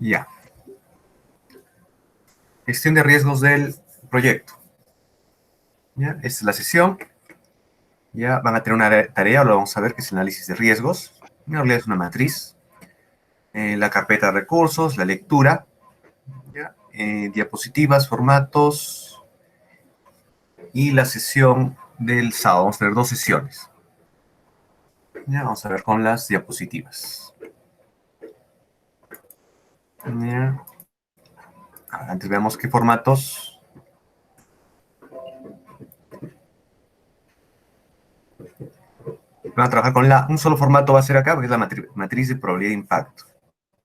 Ya. Gestión de riesgos del proyecto. Ya, esta es la sesión. Ya van a tener una tarea, lo vamos a ver, que es el análisis de riesgos. En realidad es una matriz. La carpeta de recursos, la lectura, ¿ya? Diapositivas, formatos y la sesión del sábado. Vamos a tener dos sesiones. Ya, vamos a ver con las diapositivas. Ya. Antes veamos qué formatos. Van a trabajar con un solo formato va a ser acá, porque es la matriz de probabilidad de impacto.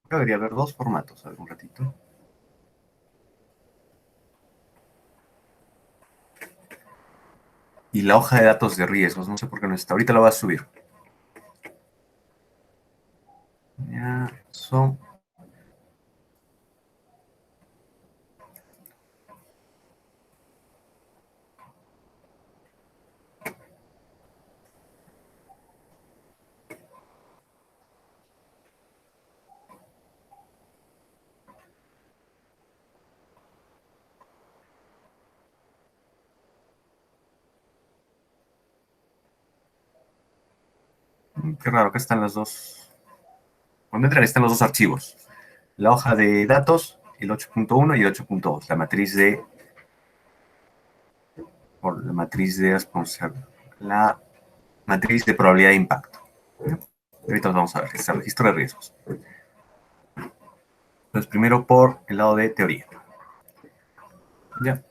Acá debería haber dos formatos, a ver un ratito. Y la hoja de datos de riesgos, no sé por qué no está. Ahorita lo va a subir. Ya, son. Qué raro, acá están las dos. Cuando entran están los dos archivos. La hoja de datos, el 8.1 y el 8.2. La matriz de. Por la matriz de responsabilidad. La matriz de probabilidad de impacto. Ahorita nos vamos a ver. Es el registro de riesgos. Entonces, primero por el lado de teoría. ¿Ya?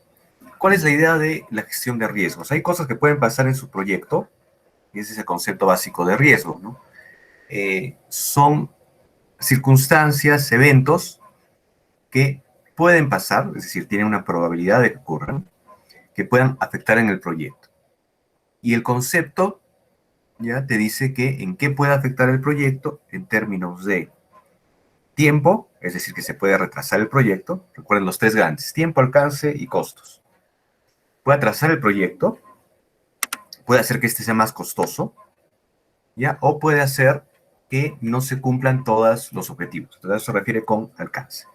¿Cuál es la idea de la gestión de riesgos? Hay cosas que pueden pasar en su proyecto, y ese es el concepto básico de riesgo, ¿no? Son circunstancias, eventos que pueden pasar, es decir, tienen una probabilidad de que ocurran, que puedan afectar en el proyecto. Y el concepto ya te dice que en qué puede afectar el proyecto en términos de tiempo, es decir, que se puede retrasar el proyecto. Recuerden los tres grandes: tiempo, alcance y costos. Puede atrasar el proyecto, puede hacer que este sea más costoso, ¿ya? O puede hacer que no se cumplan todos los objetivos. Entonces, eso se refiere con alcance.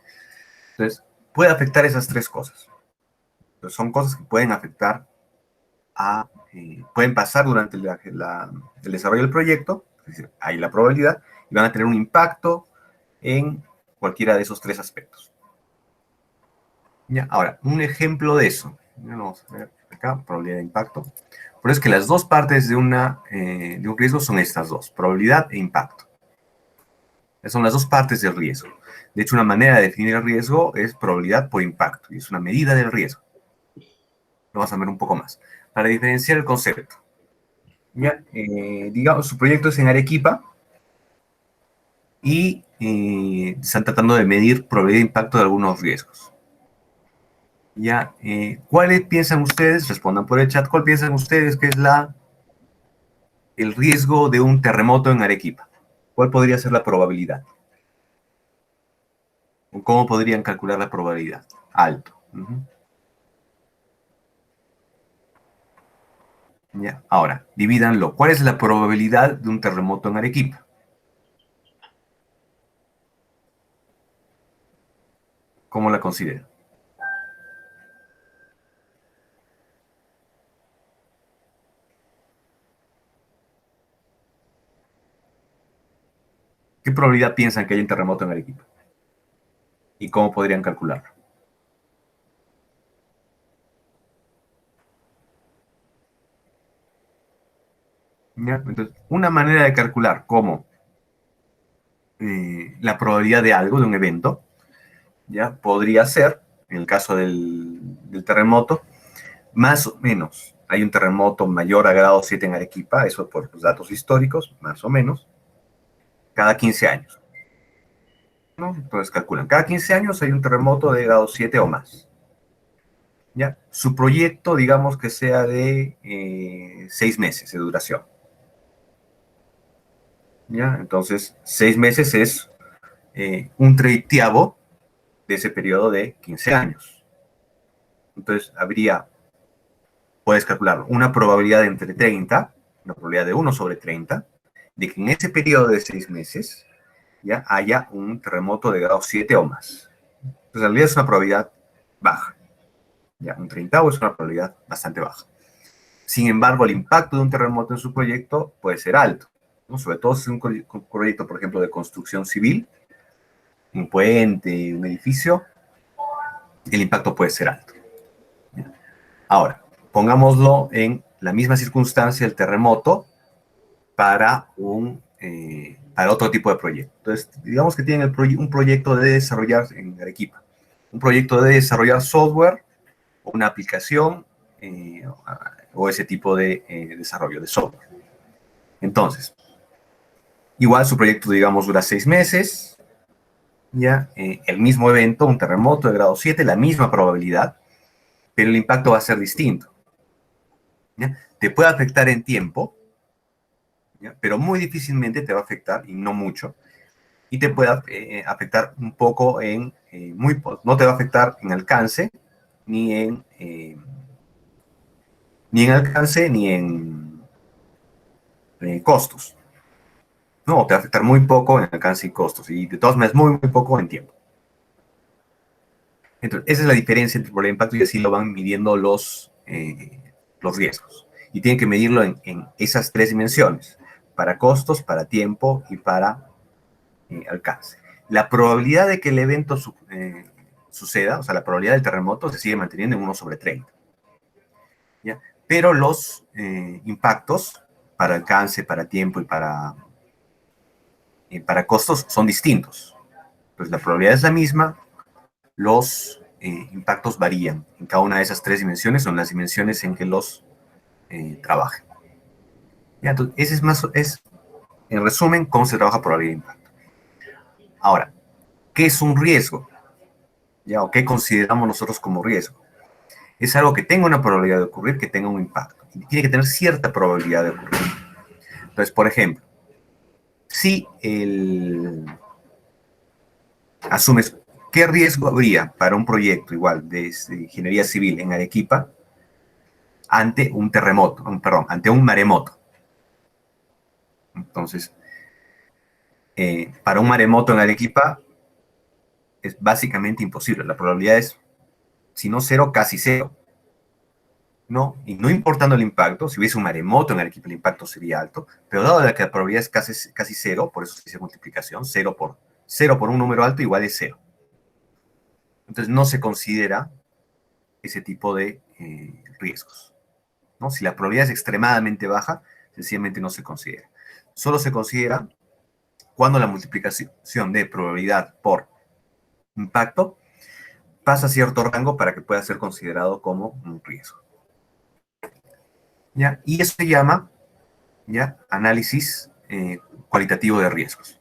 Entonces, puede afectar esas tres cosas. Entonces, son cosas que pueden afectar pueden pasar durante el desarrollo del proyecto, es decir, hay la probabilidad, y van a tener un impacto en cualquiera de esos tres aspectos. ¿Ya? Ahora, un ejemplo de eso. Ya lo vamos a ver acá, probabilidad de impacto. Por eso es que las dos partes de un riesgo son estas dos, probabilidad e impacto. Son las dos partes del riesgo. De hecho, una manera de definir el riesgo es probabilidad por impacto, y es una medida del riesgo. Lo vamos a ver un poco más. Para diferenciar el concepto. Ya, digamos, su proyecto es en Arequipa y están tratando de medir probabilidad de impacto de algunos riesgos. Ya, ¿cuáles piensan ustedes? Respondan por el chat. ¿Cuál piensan ustedes que es el riesgo de un terremoto en Arequipa? ¿Cuál podría ser la probabilidad? ¿O cómo podrían calcular la probabilidad? Alto. Ya. Ahora, divídanlo. ¿Cuál es la probabilidad de un terremoto en Arequipa? ¿Cómo la consideran? ¿Qué probabilidad piensan que hay un terremoto en Arequipa? ¿Y cómo podrían calcularlo? ¿Ya? Entonces, una manera de calcular cómo la probabilidad de algo, de un evento, ya podría ser, en el caso del terremoto, más o menos. Hay un terremoto mayor a grado 7 en Arequipa, eso por los datos históricos, más o menos, cada 15 años. ¿No? Entonces calculan, cada 15 años hay un terremoto de grado 7 o más. ¿Ya? Su proyecto, digamos que sea de 6 meses de duración. ¿Ya? Entonces, 6 meses es un treitiavo de ese periodo de 15 años. Entonces, puedes calcular una probabilidad entre 30, una probabilidad de 1 sobre 30, de que en ese periodo de 6 meses ya haya un terremoto de grado 7 o más. Entonces, en realidad es una probabilidad baja. Ya, un 30 es una probabilidad bastante baja. Sin embargo, el impacto de un terremoto en su proyecto puede ser alto, ¿no? Sobre todo si es un proyecto, por ejemplo, de construcción civil, un puente, un edificio, el impacto puede ser alto. Ahora, pongámoslo en la misma circunstancia del terremoto para otro tipo de proyecto. Entonces, digamos que tienen un proyecto de desarrollar en Arequipa, un proyecto de desarrollar software o una aplicación o ese tipo de desarrollo de software. Entonces, igual su proyecto, digamos, dura 6 meses, ya, el mismo evento, un terremoto de grado 7, la misma probabilidad, pero el impacto va a ser distinto. ¿Ya? Te puede afectar en tiempo, ¿ya? Pero muy difícilmente te va a afectar, y no mucho, y te puede afectar un poco no te va a afectar en alcance, ni ni en alcance, ni en costos. No, te va a afectar muy poco en alcance y costos, y de todas maneras muy poco en tiempo. Entonces, esa es la diferencia entre probabilidad de impacto y así lo van midiendo los riesgos. Y tienen que medirlo en esas 3 dimensiones, para costos, para tiempo y para alcance. La probabilidad de que el evento suceda, o sea, la probabilidad del terremoto se sigue manteniendo en 1/30. ¿Ya? Pero los impactos para alcance, para tiempo y para costos son distintos. Entonces, la probabilidad es la misma, los impactos varían en cada una de esas 3 dimensiones, son las dimensiones en que los trabajen. ¿Ya? Entonces, ese es, en resumen, cómo se trabaja probabilidad de impacto. Ahora, ¿qué es un riesgo? ¿Ya? ¿O qué consideramos nosotros como riesgo? Es algo que tenga una probabilidad de ocurrir, que tenga un impacto. Y tiene que tener cierta probabilidad de ocurrir. Entonces, por ejemplo, si asumes qué riesgo habría para un proyecto igual de ingeniería civil en Arequipa ante un terremoto, perdón, ante un maremoto. Entonces, para un maremoto en Arequipa es básicamente imposible. La probabilidad es, si no cero, casi cero. ¿No? Y no importando el impacto, si hubiese un maremoto en Arequipa, el impacto sería alto, pero dado que la probabilidad es casi cero, por eso se dice multiplicación, cero por un número alto igual es cero. Entonces no se considera ese tipo de riesgos. ¿No? Si la probabilidad es extremadamente baja, sencillamente no se considera. Solo se considera cuando la multiplicación de probabilidad por impacto pasa cierto rango para que pueda ser considerado como un riesgo. ¿Ya? Y eso se llama, ¿ya?, análisis cualitativo de riesgos.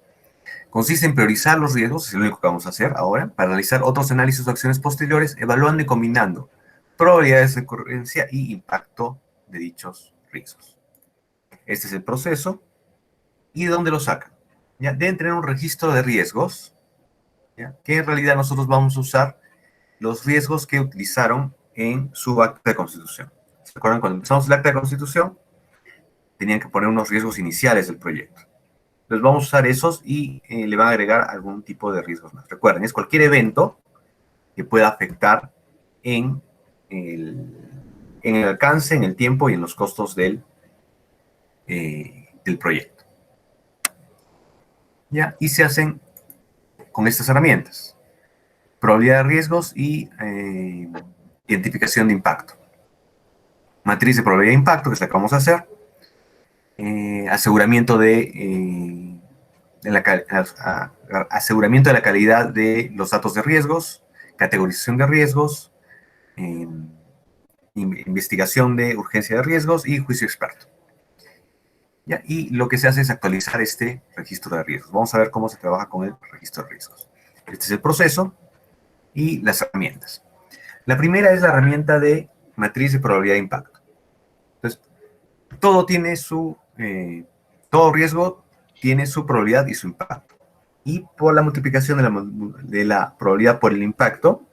Consiste en priorizar los riesgos, es lo único que vamos a hacer ahora, para realizar otros análisis o acciones posteriores, evaluando y combinando probabilidades de ocurrencia y impacto de dichos riesgos. Este es el proceso. ¿Y de dónde lo sacan? ¿Ya? Deben tener un registro de riesgos, ¿ya?, que en realidad nosotros vamos a usar los riesgos que utilizaron en su acta de constitución. ¿Se acuerdan cuando empezamos el acta de constitución? Tenían que poner unos riesgos iniciales del proyecto. Entonces vamos a usar esos y le van a agregar algún tipo de riesgos más. Recuerden, es cualquier evento que pueda afectar en el alcance, en el tiempo y en los costos del proyecto. ¿Ya? Y se hacen con estas herramientas: probabilidad de riesgos y identificación de impacto. Matriz de probabilidad de impacto, que es la que vamos a hacer. Aseguramiento aseguramiento de la calidad de los datos de riesgos, categorización de riesgos, investigación de urgencia de riesgos y juicio experto. ¿Ya? Y lo que se hace es actualizar este registro de riesgos. Vamos a ver cómo se trabaja con el registro de riesgos. Este es el proceso y las herramientas. La primera es la herramienta de matriz de probabilidad de impacto. Entonces, todo riesgo tiene su probabilidad y su impacto. Y por la multiplicación de la probabilidad por el impacto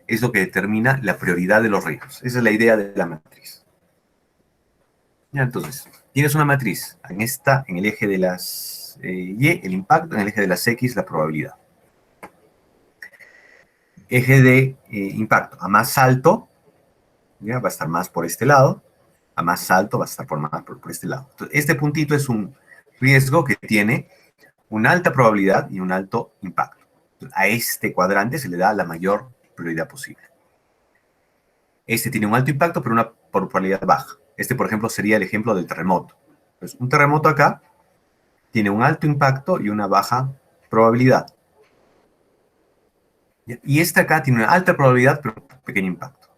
es lo que determina la prioridad de los riesgos. Esa es la idea de la matriz. Ya, entonces, tienes una matriz en el eje de las Y el impacto, en el eje de las X la probabilidad. Eje de impacto, a más alto, ¿ya? Va a estar más por este lado, a más alto va a estar por este lado. Entonces, este puntito es un riesgo que tiene una alta probabilidad y un alto impacto. A este cuadrante se le da la mayor prioridad posible. Este tiene un alto impacto, pero una probabilidad baja. Este, por ejemplo, sería el ejemplo del terremoto. Entonces, un terremoto acá tiene un alto impacto y una baja probabilidad. Y este acá tiene una alta probabilidad, pero un pequeño impacto.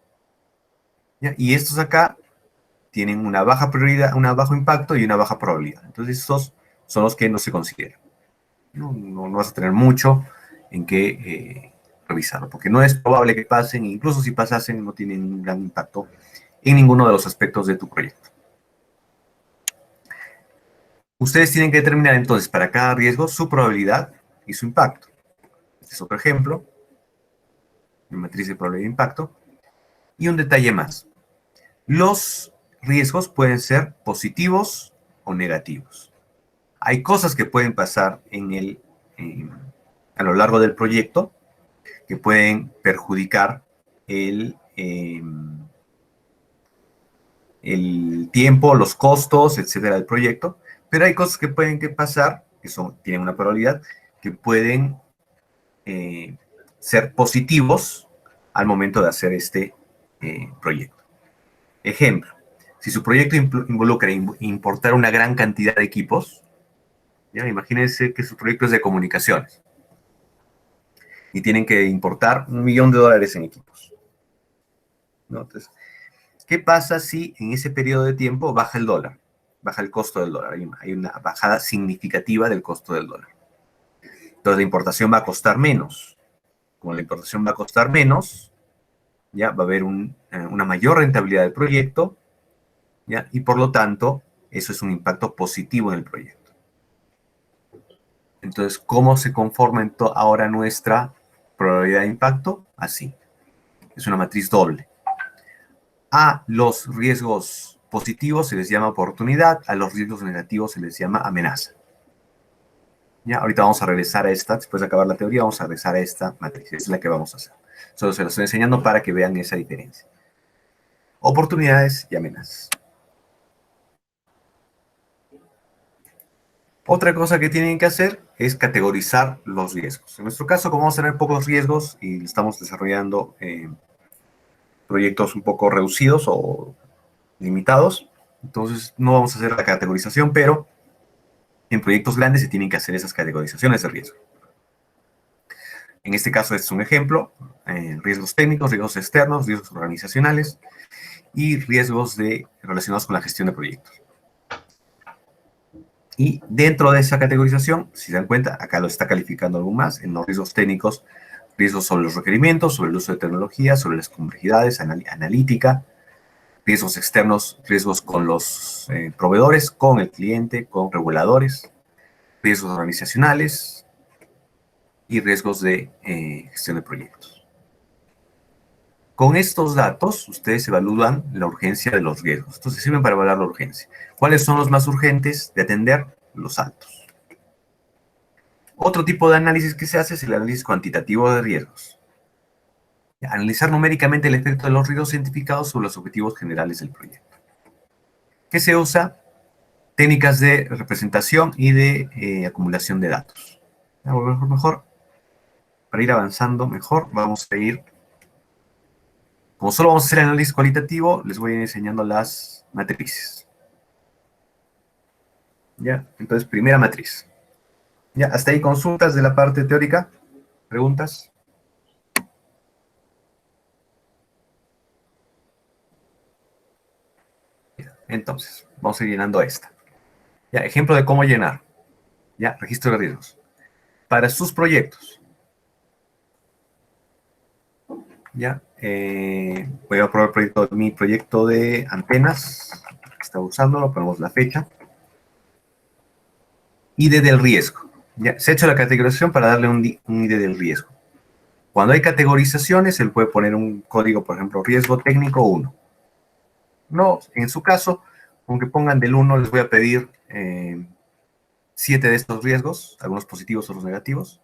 Y estos acá tienen una baja prioridad, un bajo impacto y una baja probabilidad. Entonces, estos son los que no se consideran. No vas a tener mucho en qué revisarlo, porque no es probable que pasen, incluso si pasasen, no tienen un gran impacto en ninguno de los aspectos de tu proyecto. Ustedes tienen que determinar entonces para cada riesgo su probabilidad y su impacto. Este es otro ejemplo, una matriz de probabilidad de impacto. Y un detalle más. Los riesgos pueden ser positivos o negativos. Hay cosas que pueden pasar a lo largo del proyecto que pueden perjudicar el tiempo, los costos, etcétera, del proyecto, pero hay cosas que pueden pasar, tienen una probabilidad, que pueden ser positivos al momento de hacer este proyecto. Ejemplo, si su proyecto involucra importar una gran cantidad de equipos, ¿ya? Imagínense que su proyecto es de comunicaciones y tienen que importar $1.000.000 en equipos, ¿no? Entonces, ¿qué pasa si en ese periodo de tiempo baja el dólar? Baja el costo del dólar. Hay una bajada significativa del costo del dólar. Entonces la importación va a costar menos. Como la importación va a costar menos, ya va a haber una mayor rentabilidad del proyecto, ¿ya? Y por lo tanto, eso es un impacto positivo en el proyecto. Entonces, ¿cómo se conforma ahora nuestra probabilidad de impacto? Así. Es una matriz doble. A los riesgos positivos se les llama oportunidad, a los riesgos negativos se les llama amenaza. Ya, ahorita vamos a regresar a esta, después de acabar la teoría, vamos a regresar a esta matriz, es la que vamos a hacer. Solo se lo estoy enseñando para que vean esa diferencia. Oportunidades y amenazas. Otra cosa que tienen que hacer es categorizar los riesgos. En nuestro caso, como vamos a tener pocos riesgos y estamos desarrollando proyectos un poco reducidos o limitados, entonces no vamos a hacer la categorización, pero en proyectos grandes se tienen que hacer esas categorizaciones de riesgo. En este caso es un ejemplo, riesgos técnicos, riesgos externos, riesgos organizacionales y riesgos relacionados con la gestión de proyectos. Y dentro de esa categorización, si se dan cuenta, acá lo está calificando algo más, en los riesgos técnicos, riesgos sobre los requerimientos, sobre el uso de tecnología, sobre las complejidades, analítica, riesgos externos, riesgos con los proveedores, con el cliente, con reguladores, riesgos organizacionales y riesgos de gestión de proyectos. Con estos datos, ustedes evalúan la urgencia de los riesgos. Entonces, sirven para evaluar la urgencia. ¿Cuáles son los más urgentes de atender? Los altos. Otro tipo de análisis que se hace es el análisis cuantitativo de riesgos. Analizar numéricamente el efecto de los riesgos identificados sobre los objetivos generales del proyecto. ¿Qué se usa? Técnicas de representación y de acumulación de datos. Mejor, para ir avanzando mejor, vamos a ir. Como solo vamos a hacer análisis cualitativo, les voy a ir enseñando las matrices. ¿Ya? Entonces, primera matriz. ¿Ya? Hasta ahí consultas de la parte teórica. ¿Preguntas? Entonces, vamos a ir llenando esta. ¿Ya? Ejemplo de cómo llenar. ¿Ya? Registro de riesgos. Para sus proyectos. ¿Ya? Voy a probar mi proyecto de antenas. Está usándolo, ponemos la fecha. ID del riesgo. ¿Ya? Se ha hecho la categorización para darle un ID del riesgo. Cuando hay categorizaciones, él puede poner un código, por ejemplo, riesgo técnico 1. No, en su caso, aunque pongan del 1, les voy a pedir 7 de estos riesgos, algunos positivos, otros negativos.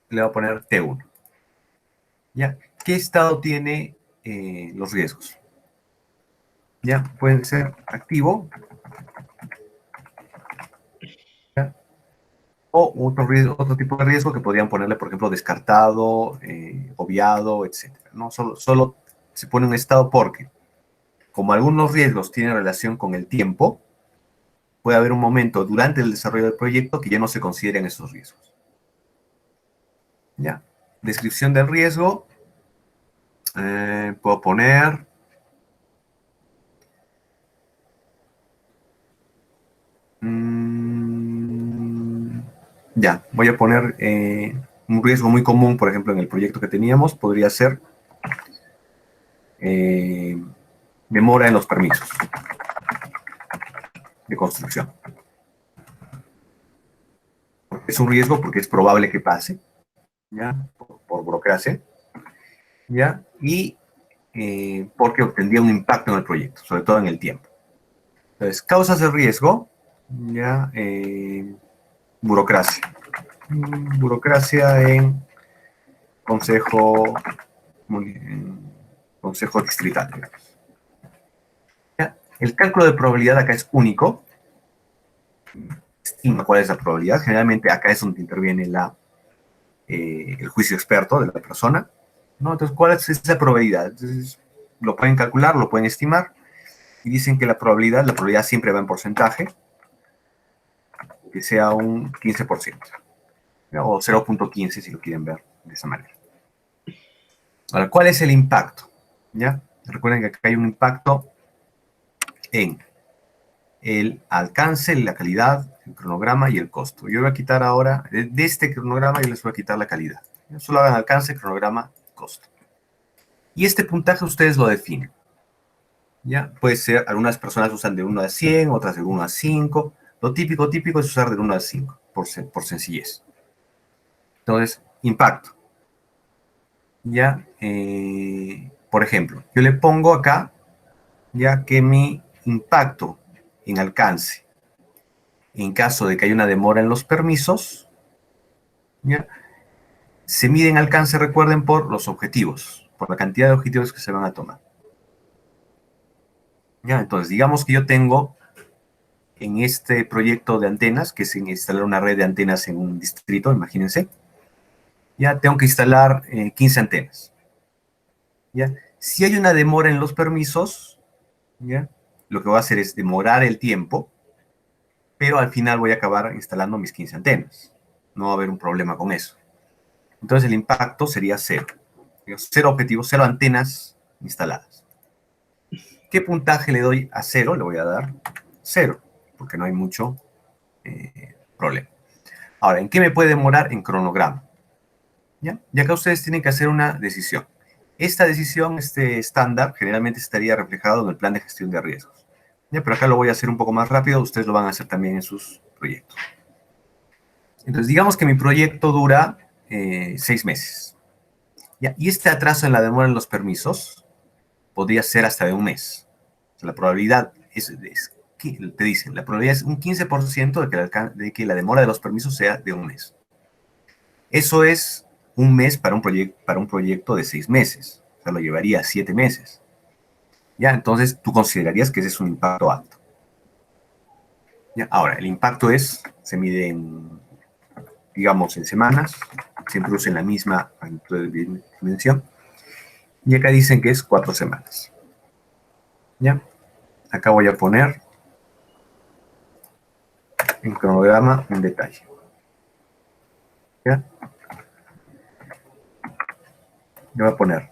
Le voy a poner T1. ¿Ya? ¿Qué estado tiene los riesgos? ¿Ya? Pueden ser activo, ¿ya? O otro tipo de riesgo que podrían ponerle, por ejemplo, descartado, obviado, etc. ¿No? Solo se pone un estado porque, como algunos riesgos tienen relación con el tiempo, puede haber un momento durante el desarrollo del proyecto que ya no se consideren esos riesgos. ¿Ya? Descripción del riesgo. Puedo poner... ya, voy a poner un riesgo muy común, por ejemplo, en el proyecto que teníamos, podría ser demora en los permisos de construcción. Es un riesgo porque es probable que pase, ¿ya? Por burocracia, ¿ya? Y porque tendría un impacto en el proyecto, sobre todo en el tiempo. Entonces, causas de riesgo, ¿ya? Burocracia. Burocracia en consejo, consejo distrital, digamos. ¿Ya? El cálculo de probabilidad acá es único. Estima cuál es la probabilidad. Generalmente acá es donde interviene el juicio experto de la persona, ¿no? Entonces, ¿cuál es esa probabilidad? Entonces, lo pueden calcular, lo pueden estimar, y dicen que la probabilidad siempre va en porcentaje, que sea un 15%, ¿no? O 0.15 si lo quieren ver de esa manera. Ahora, ¿cuál es el impacto? ¿Ya? Recuerden que acá hay un impacto en el alcance, la calidad, el cronograma y el costo. Yo voy a quitar ahora, de este cronograma yo les voy a quitar la calidad. Solo hagan alcance, cronograma, costo. Y este puntaje ustedes lo definen. ¿Ya? Puede ser, algunas personas usan de 1 a 100, otras de 1 a 5. Lo típico es usar de 1 a 5, por sencillez. Entonces, impacto. ¿Ya? Por ejemplo, yo le pongo acá, ya que mi impacto en alcance, en caso de que haya una demora en los permisos, ¿ya? Se mide en alcance, recuerden, por los objetivos, por la cantidad de objetivos que se van a tomar. ¿Ya? Entonces, digamos que yo tengo en este proyecto de antenas, que es instalar una red de antenas en un distrito, imagínense, ya tengo que instalar 15 antenas. ¿Ya? Si hay una demora en los permisos, ¿ya? Lo que voy a hacer es demorar el tiempo, pero al final voy a acabar instalando mis 15 antenas. No va a haber un problema con eso. Entonces el impacto sería cero. Cero objetivos, cero antenas instaladas. ¿Qué puntaje le doy a cero? Le voy a dar cero, porque no hay mucho problema. Ahora, ¿en qué me puede demorar? En cronograma. ¿Ya? Y acá ustedes tienen que hacer una decisión. Esta decisión, este estándar, generalmente estaría reflejado en el plan de gestión de riesgos. ¿Ya? Pero acá lo voy a hacer un poco más rápido, ustedes lo van a hacer también en sus proyectos. Entonces, digamos que mi proyecto dura 6 meses. ¿Ya? Y este atraso en la demora en los permisos podría ser hasta de un mes. O sea, la probabilidad te dicen, la probabilidad es un 15% de que la demora de los permisos sea de un mes. Eso es un mes para un proyecto de 6 meses. O sea, lo llevaría 7 meses. ¿Ya? Entonces, tú considerarías que ese es un impacto alto. ¿Ya? Ahora, el impacto se mide en, digamos, en semanas. Siempre usen la misma dimensión. Y acá dicen que es 4 semanas. ¿Ya? Acá voy a poner en cronograma un detalle. ¿Ya? Yo voy a poner,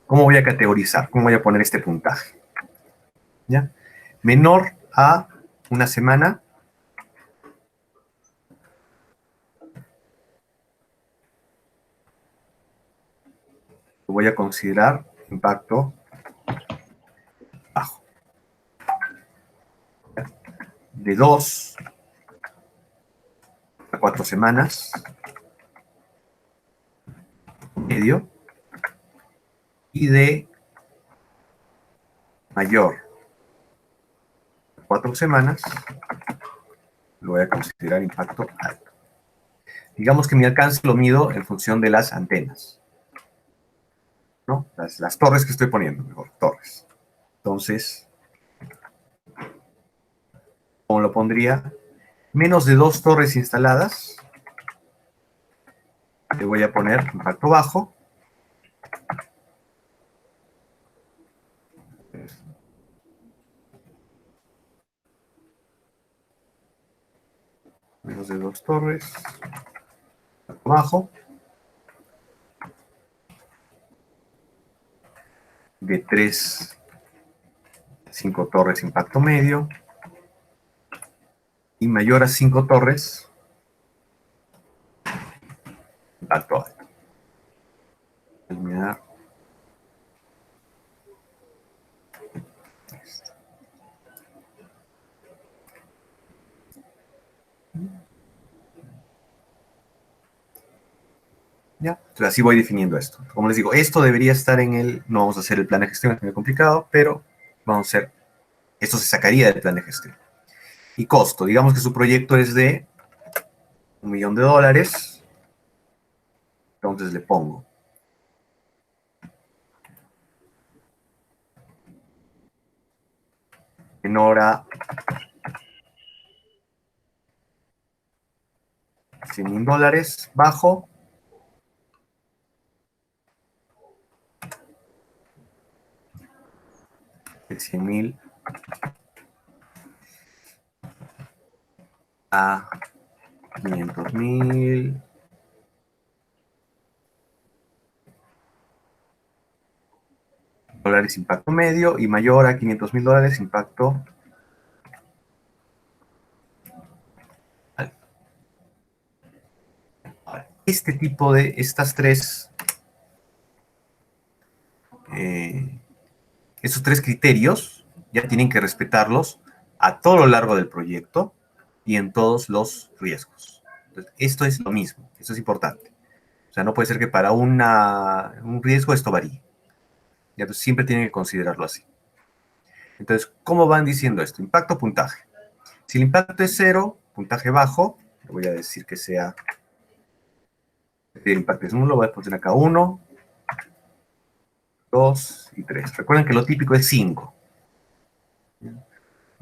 ¿cómo voy a categorizar? ¿Cómo voy a poner este puntaje? ¿Ya? Menor a una semana, lo voy a considerar impacto bajo. ¿Ya? De 2 a 4 semanas, medio, y de mayor a 4 semanas, lo voy a considerar impacto alto. Digamos que mi alcance lo mido en función de las antenas, ¿no? Las torres que estoy poniendo, mejor, torres. Entonces, ¿cómo lo pondría? Menos de 2 torres instaladas, le voy a poner impacto bajo. Menos de 2 torres, impacto bajo. De 3 a 5 torres, impacto medio. Y mayor a 5 torres, impacto alto. Eliminar. ¿Ya? Entonces así voy definiendo esto. Como les digo, esto debería estar en el, no vamos a hacer el plan de gestión, es muy complicado, pero vamos a hacer, esto se sacaría del plan de gestión. Y costo, digamos que su proyecto es de $1.000.000, entonces le pongo menor a $100.000, bajo de 100.000 a 500.000, dólares impacto medio y mayor a $500.000 impacto alto. Ahora, este tipo de, estos tres criterios ya tienen que respetarlos a todo lo largo del proyecto y en todos los riesgos. Entonces, esto es lo mismo, esto es importante. O sea, no puede ser que para un riesgo esto varíe. Ya, entonces, siempre tienen que considerarlo así. Entonces, ¿cómo van diciendo esto? Impacto, puntaje. Si el impacto es 0, puntaje bajo, le voy a decir que sea, el impacto es nulo, voy a poner acá 1, 2 y 3. Recuerden que lo típico es 5.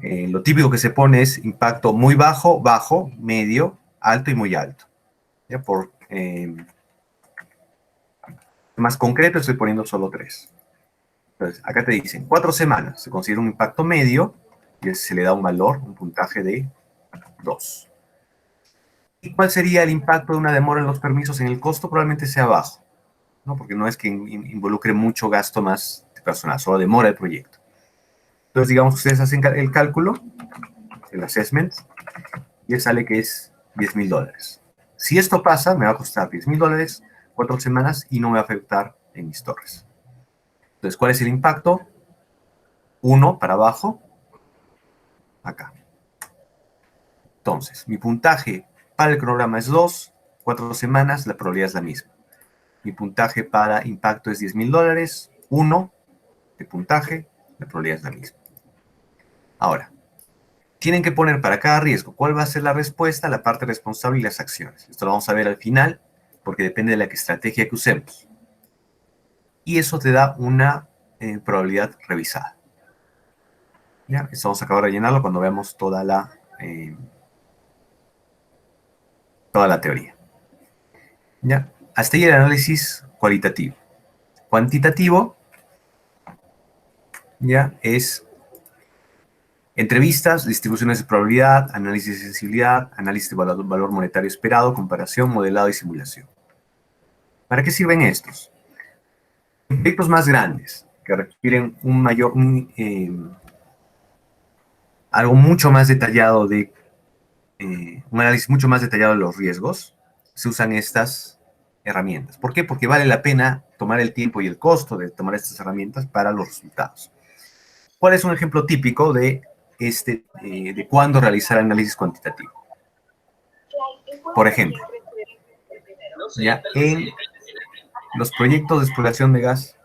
Lo típico que se pone es impacto muy bajo, bajo, medio, alto y muy alto. ¿Ya? Por más concreto estoy poniendo solo 3. Entonces, acá te dicen 4 semanas, se considera un impacto medio y se le da un valor, un puntaje de 2. ¿Y cuál sería el impacto de una demora en los permisos en el costo? Probablemente sea bajo, ¿no? Porque no es que involucre mucho gasto más de personal, solo demora el proyecto. Entonces, digamos que ustedes hacen el cálculo, el assessment, y sale que es $10.000. Si esto pasa, me va a costar $10.000, 4 semanas, y no me va a afectar en mis torres. Entonces, ¿cuál es el impacto? 1 para abajo, acá. Entonces, mi puntaje para el cronograma es 2, 4 semanas, la probabilidad es la misma. Mi puntaje para impacto es $10.000, 1 de puntaje, la probabilidad es la misma. Ahora, tienen que poner para cada riesgo cuál va a ser la respuesta, la parte responsable y las acciones. Esto lo vamos a ver al final, porque depende de la estrategia que usemos. Y eso te da una probabilidad revisada. ¿Ya? Esto vamos a acabar de llenarlo cuando veamos toda la teoría. ¿Ya? Hasta ahí el análisis cualitativo. Cuantitativo, ya, es entrevistas, distribuciones de probabilidad, análisis de sensibilidad, análisis de valor monetario esperado, comparación, modelado y simulación. ¿Para qué sirven estos? En proyectos más grandes, que requieren algo mucho más detallado un análisis mucho más detallado de los riesgos, se usan estas herramientas. ¿Por qué? Porque vale la pena tomar el tiempo y el costo de tomar estas herramientas para los resultados. ¿Cuál es un ejemplo típico de cuándo realizar análisis cuantitativo? Por ejemplo, ya en los proyectos de exploración de gas,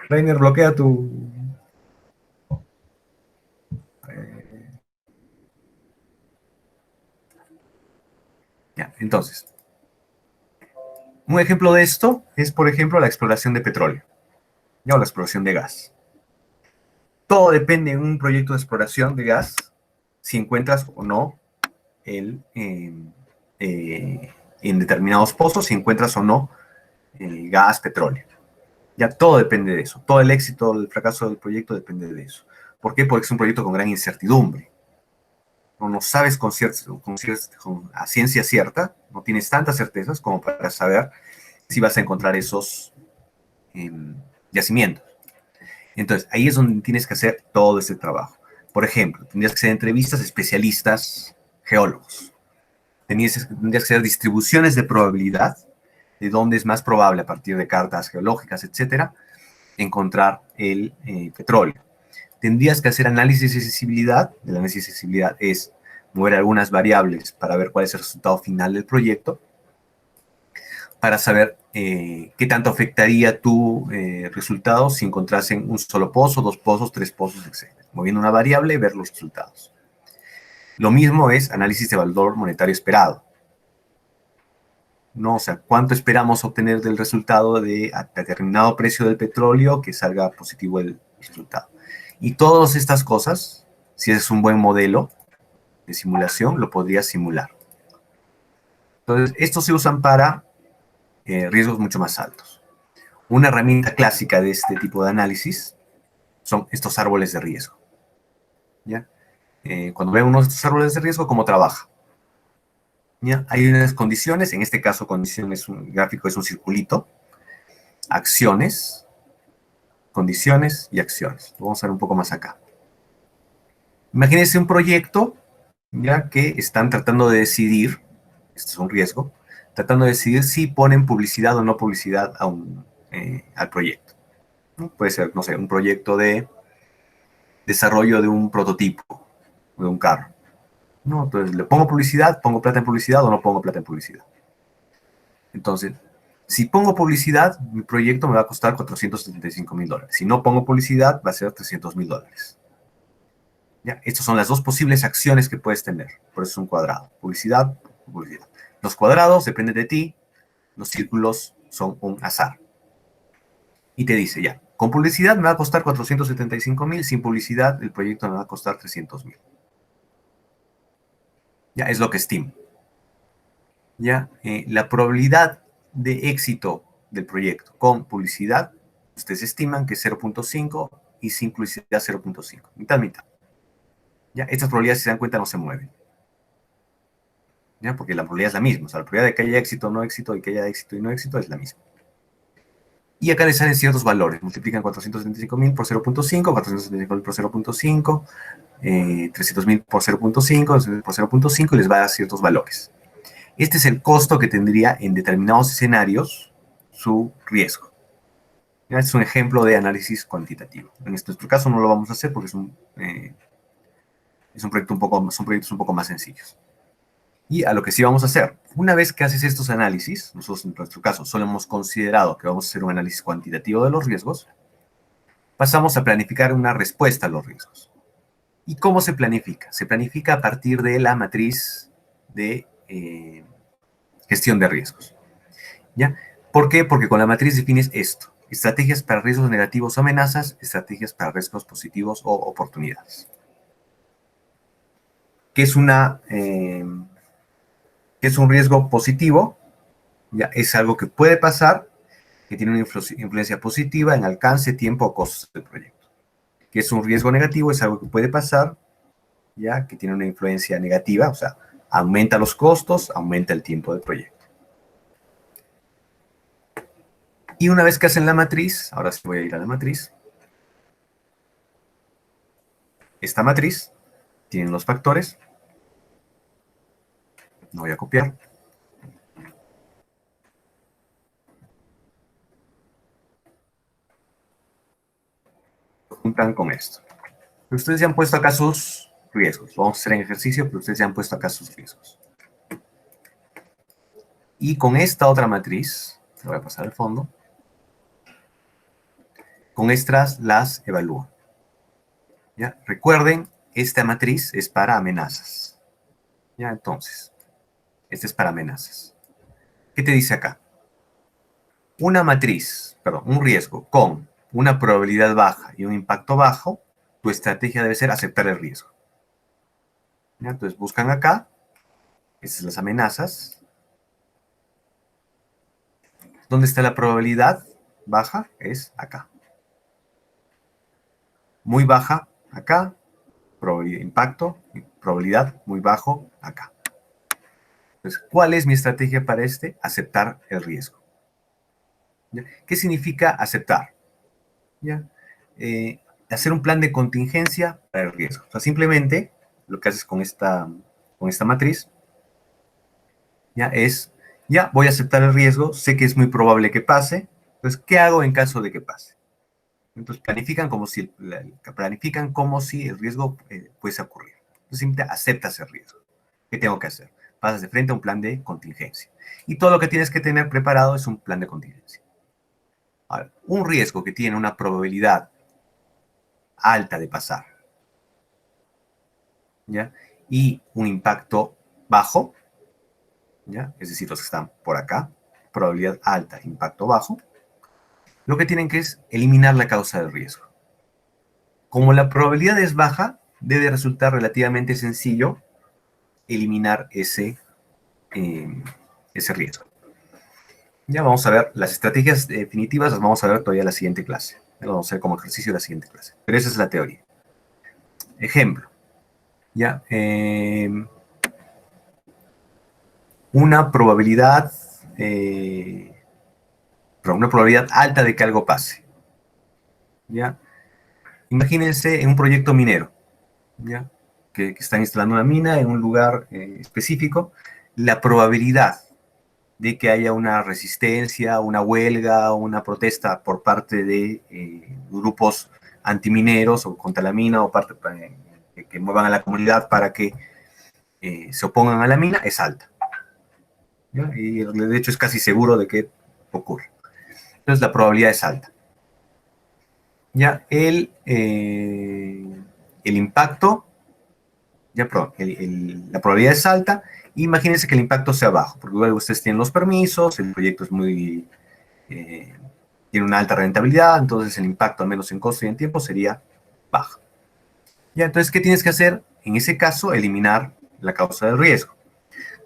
Reiner, bloquea tu... entonces, un ejemplo de esto es, por ejemplo, la exploración de petróleo, ¿ya? O la exploración de gas. Todo depende en un proyecto de exploración de gas, si encuentras o no el, en determinados pozos, si encuentras o no gas, petróleo. Ya todo depende de eso. Todo el éxito, el fracaso del proyecto depende de eso. ¿Por qué? Porque es un proyecto con gran incertidumbre. No sabes a ciencia cierta, no tienes tantas certezas como para saber si vas a encontrar esos eh, yacimientos. Entonces, ahí es donde tienes que hacer todo ese trabajo. Por ejemplo, tendrías que hacer entrevistas a especialistas geólogos. Tendrías que hacer distribuciones de probabilidad de dónde es más probable, a partir de cartas geológicas, etcétera, encontrar el petróleo. Tendrías que hacer análisis de accesibilidad. El análisis de accesibilidad es mover algunas variables para ver cuál es el resultado final del proyecto, para saber qué tanto afectaría tu resultado si encontrasen un solo pozo, dos pozos, tres pozos, etc. Moviendo una variable y ver los resultados. Lo mismo es análisis de valor monetario esperado. ¿No? O sea, cuánto esperamos obtener del resultado de a determinado precio del petróleo que salga positivo el resultado. Y todas estas cosas, si es un buen modelo de simulación, lo podrías simular. Entonces, estos se usan para riesgos mucho más altos. Una herramienta clásica de este tipo de análisis son estos árboles de riesgo. ¿Ya? Cuando ven uno de estos árboles de riesgo, ¿cómo trabaja? ¿Ya? Hay unas condiciones, en este caso condiciones, un gráfico es un circulito, acciones, condiciones y acciones. Lo vamos a ver un poco más acá. Imagínense un proyecto, ya que están tratando de decidir, esto es un riesgo, tratando de decidir si ponen publicidad o no publicidad al proyecto. ¿No? Puede ser, no sé, un proyecto de desarrollo de un prototipo, de un carro. ¿No? Entonces, ¿le pongo publicidad, pongo plata en publicidad o no pongo plata en publicidad? Entonces, si pongo publicidad, mi proyecto me va a costar $475,000. Si no pongo publicidad, va a ser $300,000. ¿Ya? Estas son las dos posibles acciones que puedes tener. Por eso es un cuadrado. Publicidad, publicidad. Los cuadrados dependen de ti. Los círculos son un azar. Y te dice, ya, con publicidad me va a costar 475,000. Sin publicidad, el proyecto me va a costar 300,000. Ya, es lo que estima. Ya, la probabilidad de éxito del proyecto con publicidad, ustedes estiman que es 0.5 y sin publicidad 0.5. Mitad, mitad. ¿Ya? Estas probabilidades, si se dan cuenta, no se mueven. ¿Ya? Porque la probabilidad es la misma. O sea, la probabilidad de que haya éxito o no éxito y que haya éxito y no éxito es la misma. Y acá les salen ciertos valores. Multiplican 475,000 por 0.5, 475,000 por 0.5, 300,000 por 0.5, por 0.5 y les va a dar ciertos valores. Este es el costo que tendría en determinados escenarios su riesgo. Este es un ejemplo de análisis cuantitativo. En nuestro caso no lo vamos a hacer porque son proyectos un poco más sencillos. Y a lo que sí vamos a hacer, una vez que haces estos análisis, nosotros en nuestro caso solo hemos considerado que vamos a hacer un análisis cuantitativo de los riesgos, pasamos a planificar una respuesta a los riesgos. ¿Y cómo se planifica? Se planifica a partir de la matriz de gestión de riesgos. ¿Ya? ¿Por qué? Porque con la matriz defines esto. Estrategias para riesgos negativos o amenazas, estrategias para riesgos positivos o oportunidades. ¿Qué es es un riesgo positivo? Ya es algo que puede pasar, que tiene una influencia positiva en alcance, tiempo o costos del proyecto. ¿Qué es un riesgo negativo? Es algo que puede pasar, ya que tiene una influencia negativa, o sea, aumenta los costos, aumenta el tiempo del proyecto. Y una vez que hacen la matriz, ahora sí voy a ir a la matriz. Esta matriz tiene los factores. No voy a copiar. Juntan con esto. Pero ustedes ya han puesto acá sus riesgos. Lo vamos a hacer en ejercicio, pero ustedes ya han puesto acá sus riesgos. Y con esta otra matriz, le voy a pasar al fondo, con estas las evalúo. ¿Ya? Recuerden, esta matriz es para amenazas. ¿Ya? Entonces, Este es para amenazas. ¿Qué te dice acá? Una matriz, perdón, un riesgo con una probabilidad baja y un impacto bajo, tu estrategia debe ser aceptar el riesgo. ¿Ya? Entonces buscan acá, estas son las amenazas. ¿Dónde está la probabilidad baja? Es acá. Muy baja acá, probabilidad, impacto, probabilidad muy bajo acá. Entonces, ¿cuál es mi estrategia para este? Aceptar el riesgo. ¿Ya? ¿Qué significa aceptar? ¿Ya? Hacer un plan de contingencia para el riesgo. O sea, simplemente lo que haces con esta matriz, ya es, ya voy a aceptar el riesgo, sé que es muy probable que pase, entonces, ¿qué hago en caso de que pase? Entonces, planifican como si el riesgo fuese a ocurrir. Entonces, simplemente aceptas el riesgo. ¿Qué tengo que hacer? Pasas de frente a un plan de contingencia. Y todo lo que tienes que tener preparado es un plan de contingencia. Ahora, un riesgo que tiene una probabilidad alta de pasar, ¿ya? Y un impacto bajo, ¿ya? Es decir, los que están por acá, probabilidad alta, impacto bajo, lo que tienen que es eliminar la causa del riesgo. Como la probabilidad es baja, debe resultar relativamente sencillo eliminar eh, ese riesgo. Ya vamos a ver las estrategias definitivas, las vamos a ver todavía en la siguiente clase. Lo vamos a hacer como ejercicio de la siguiente clase. Pero esa es la teoría. Ejemplo. Ya, una probabilidad, una probabilidad alta de que algo pase. ¿Ya? Imagínense en un proyecto minero, ¿ya? Que están instalando una mina en un lugar específico. La probabilidad de que haya una resistencia, una huelga, una protesta por parte de grupos antimineros o contra la mina o parte que muevan a la comunidad para que se opongan a la mina es alta. ¿Ya? Y de hecho es casi seguro de que ocurre. Entonces la probabilidad es alta. Ya el impacto, ya perdón, la probabilidad es alta. Imagínense que el impacto sea bajo, porque luego ustedes tienen los permisos, el proyecto es muy eh, tiene una alta rentabilidad, entonces el impacto, al menos en costo y en tiempo, sería bajo. Ya, entonces, ¿qué tienes que hacer? En ese caso, eliminar la causa del riesgo.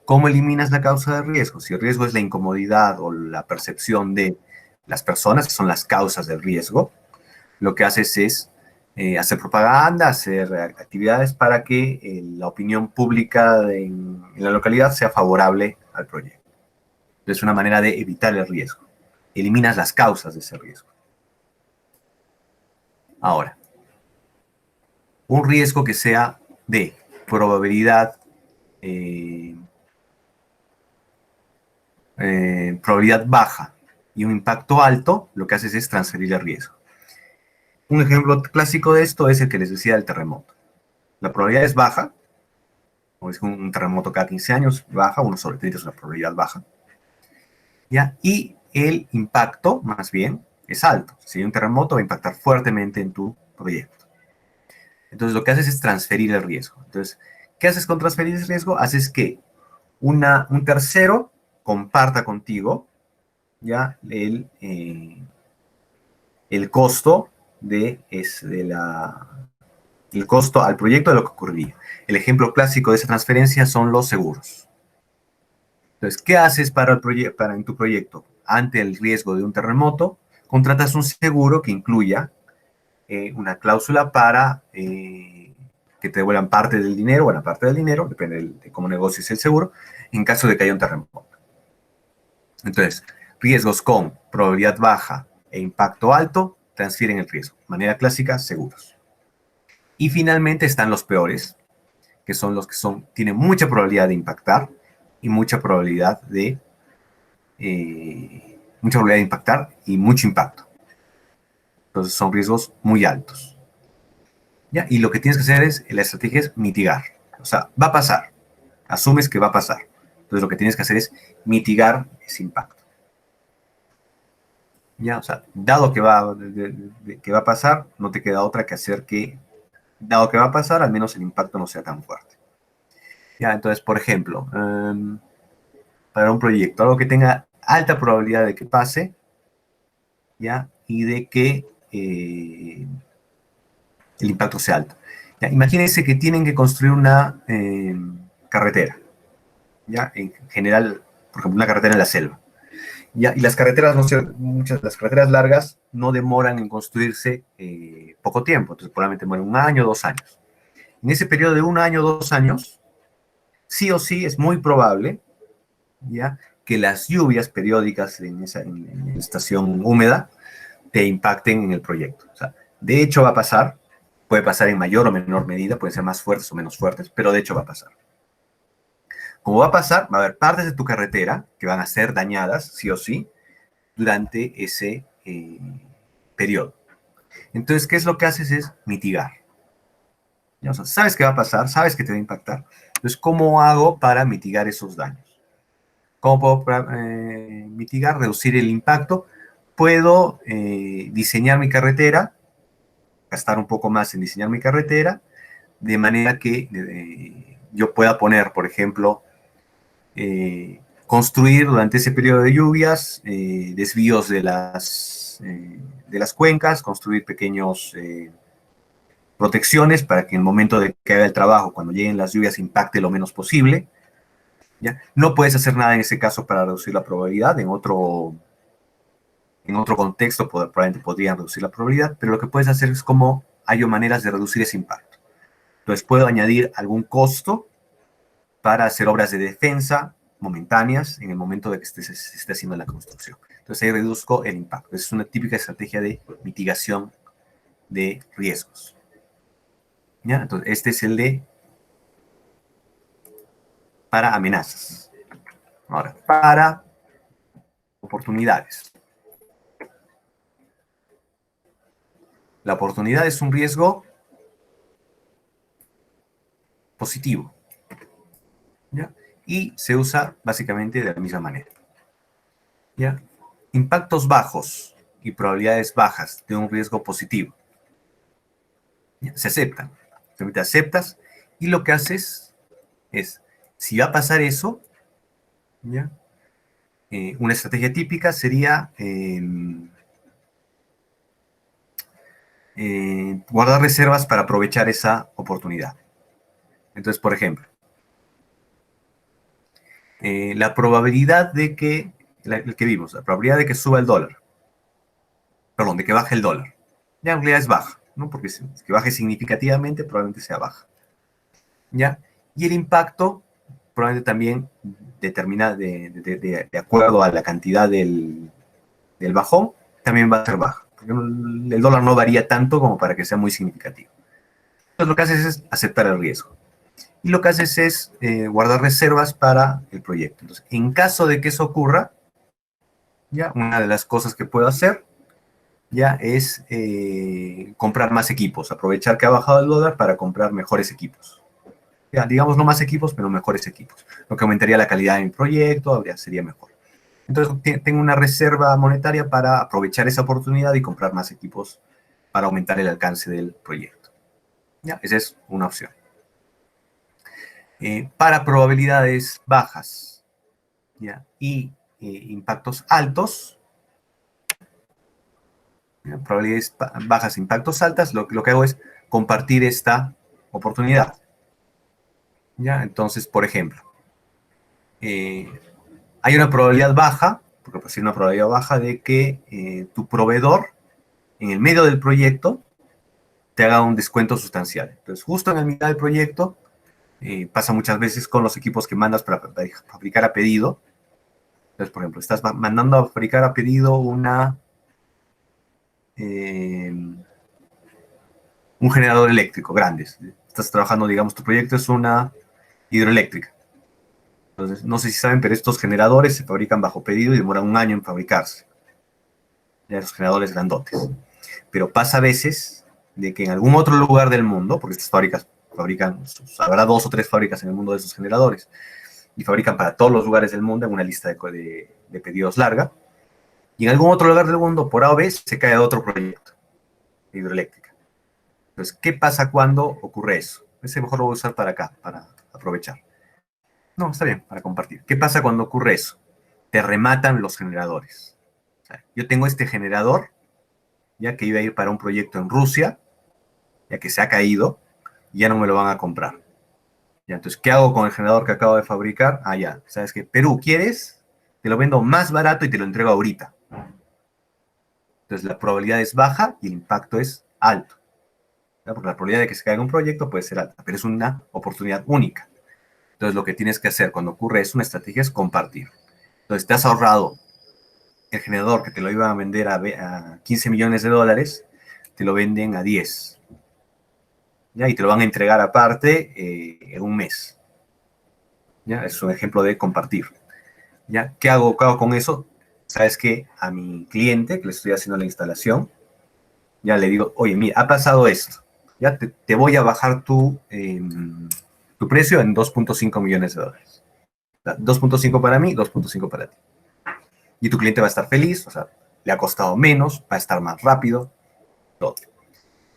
¿Cómo eliminas la causa del riesgo? Si el riesgo es la incomodidad o la percepción de las personas, que son las causas del riesgo, lo que haces es hacer propaganda, hacer actividades para que la opinión pública en la localidad sea favorable al proyecto. Es una manera de evitar el riesgo. Eliminas las causas de ese riesgo. Ahora, un riesgo que sea de probabilidad, eh, probabilidad baja y un impacto alto, lo que haces es transferir el riesgo. Un ejemplo clásico de esto es el que les decía del terremoto. La probabilidad es baja, o es un terremoto cada 15 años, baja, 1/30 es una probabilidad baja, ¿ya? Y el impacto, más bien, es alto. Si hay un terremoto, va a impactar fuertemente en tu proyecto. Entonces, lo que haces es transferir el riesgo. Entonces, ¿qué haces con transferir el riesgo? Haces que un tercero comparta contigo ya el costo el costo al proyecto de lo que ocurriría. El ejemplo clásico de esa transferencia son los seguros. Entonces, ¿qué haces para en tu proyecto? Ante el riesgo de un terremoto, contratas un seguro que incluya una cláusula para que te devuelvan parte del dinero, buena parte del dinero, depende de cómo negocies el seguro, en caso de que haya un terremoto. Entonces, riesgos con probabilidad baja e impacto alto transfieren el riesgo. Manera clásica, seguros. Y finalmente están los peores, que son los que tienen mucha probabilidad de impactar y mucha probabilidad de impactar y mucho impacto. Entonces son riesgos muy altos. ¿Ya? Y lo que tienes que hacer la estrategia es mitigar. O sea, va a pasar. Asumes que va a pasar. Entonces lo que tienes que hacer es mitigar ese impacto. Ya, o sea, dado que que va a pasar, no te queda otra que hacer que, dado que va a pasar, al menos el impacto no sea tan fuerte. Ya, entonces, por ejemplo, para un proyecto, algo que tenga alta probabilidad de que pase, ¿ya? Y de que el impacto sea alto. ¿Ya? Imagínense que tienen que construir una carretera, ¿ya? En general, por ejemplo, una carretera en la selva. ¿Ya? Y las carreteras, no sé, muchas de las carreteras largas no demoran en construirse poco tiempo, entonces probablemente demoran 1 año, 2 años. En ese periodo de 1 año, 2 años, sí o sí es muy probable, ¿ya? Que las lluvias periódicas en estación húmeda te impacten en el proyecto. O sea, de hecho va a pasar, puede pasar en mayor o menor medida, pueden ser más fuertes o menos fuertes, pero de hecho va a pasar. Como va a pasar, va a haber partes de tu carretera que van a ser dañadas, sí o sí, durante ese periodo. Entonces, ¿qué es lo que haces? Es mitigar. ¿Ya? O sea, sabes qué va a pasar, sabes que te va a impactar. Entonces, ¿cómo hago para mitigar esos daños? ¿Cómo puedo mitigar, reducir el impacto? Puedo diseñar mi carretera, gastar un poco más en diseñar mi carretera, de manera que yo pueda poner, por ejemplo, construir durante ese periodo de lluvias desvíos de las cuencas, construir pequeños protecciones para que en el momento de que haga el trabajo, cuando lleguen las lluvias, impacte lo menos posible. ¿Ya? No puedes hacer nada en ese caso para reducir la probabilidad, en otro contexto probablemente podrían reducir la probabilidad, pero lo que puedes hacer es como hay maneras de reducir ese impacto. Entonces puedo añadir algún costo para hacer obras de defensa momentáneas en el momento de que se esté haciendo la construcción. Entonces ahí reduzco el impacto. Esa es una típica estrategia de mitigación de riesgos. ¿Ya? Entonces este es el de para amenazas. Ahora, para oportunidades. La oportunidad es un riesgo positivo, ¿ya? Y se usa básicamente de la misma manera, ¿ya? Impactos bajos y probabilidades bajas de un riesgo positivo, ¿ya? Se aceptan, simplemente aceptas y lo que haces es, si va a pasar eso, ¿ya? Una estrategia típica sería guardar reservas para aprovechar esa oportunidad. Entonces, por ejemplo, la probabilidad de que, el que vimos, la probabilidad de que suba el dólar, perdón, de que baje el dólar, ya en realidad es baja, ¿no? Porque si que baje significativamente, probablemente sea baja, ¿ya? Y el impacto probablemente también determina de acuerdo a la cantidad del bajón, también va a ser baja, porque el dólar no varía tanto como para que sea muy significativo. Entonces lo que haces es aceptar el riesgo. Y lo que haces es guardar reservas para el proyecto. Entonces, en caso de que eso ocurra, ya una de las cosas que puedo hacer ya es comprar más equipos, aprovechar que ha bajado el dólar para comprar mejores equipos. Ya, digamos no más equipos, pero mejores equipos, lo que aumentaría la calidad de mi proyecto, sería mejor. Entonces tengo una reserva monetaria para aprovechar esa oportunidad y comprar más equipos para aumentar el alcance del proyecto. ¿Ya? Esa es una opción. Para probabilidades bajas, ¿ya? Y impactos altos, probabilidades bajas, impactos altas, lo que hago es compartir esta oportunidad. ¿Ya? Entonces, por ejemplo, eh, hay una probabilidad baja, porque puede ser una probabilidad baja de que tu proveedor, en el medio del proyecto, te haga un descuento sustancial. Entonces, justo en el mitad del proyecto, pasa muchas veces con los equipos que mandas para fabricar a pedido. Entonces, por ejemplo, estás mandando a fabricar a pedido eh, un generador eléctrico grande. Estás trabajando, digamos, tu proyecto es una hidroeléctrica. Entonces, no sé si saben, pero estos generadores se fabrican bajo pedido y demoran 1 año en fabricarse. Ya los generadores grandotes. Pero pasa a veces de que en algún otro lugar del mundo, porque estas fábricas fabrican, habrá 2 o 3 fábricas en el mundo de esos generadores, y fabrican para todos los lugares del mundo en una lista de pedidos larga, y en algún otro lugar del mundo, por A o B, se cae otro proyecto de hidroeléctrica. Entonces, ¿qué pasa cuando ocurre eso? Ese mejor lo voy a usar para acá, para aprovechar. No, está bien, para compartir. ¿Qué pasa cuando ocurre eso? Te rematan los generadores. O sea, yo tengo este generador, ya que iba a ir para un proyecto en Rusia, ya que se ha caído, y ya no me lo van a comprar. Ya, entonces, ¿qué hago con el generador que acabo de fabricar? Ah, ya, ¿sabes qué? Perú, ¿quieres? Te lo vendo más barato y te lo entrego ahorita. Entonces, la probabilidad es baja y el impacto es alto. ¿Ya? Porque la probabilidad de que se caiga un proyecto puede ser alta, pero es una oportunidad única. Entonces, lo que tienes que hacer cuando ocurre eso, una estrategia es compartir. Entonces, te has ahorrado el generador que te lo iba a vender a 15 millones de dólares, te lo venden a 10. ¿Ya? Y te lo van a entregar aparte en un mes. ¿Ya? Es un ejemplo de compartir. ¿Ya? ¿Qué hago con eso? Sabes que a mi cliente que le estoy haciendo la instalación, ya le digo, oye, mira, ha pasado esto. Ya te voy a bajar tu precio en 2.5 millones de dólares. 2.5 para mí, 2.5 para ti. Y tu cliente va a estar feliz, o sea, le ha costado menos, va a estar más rápido, todo.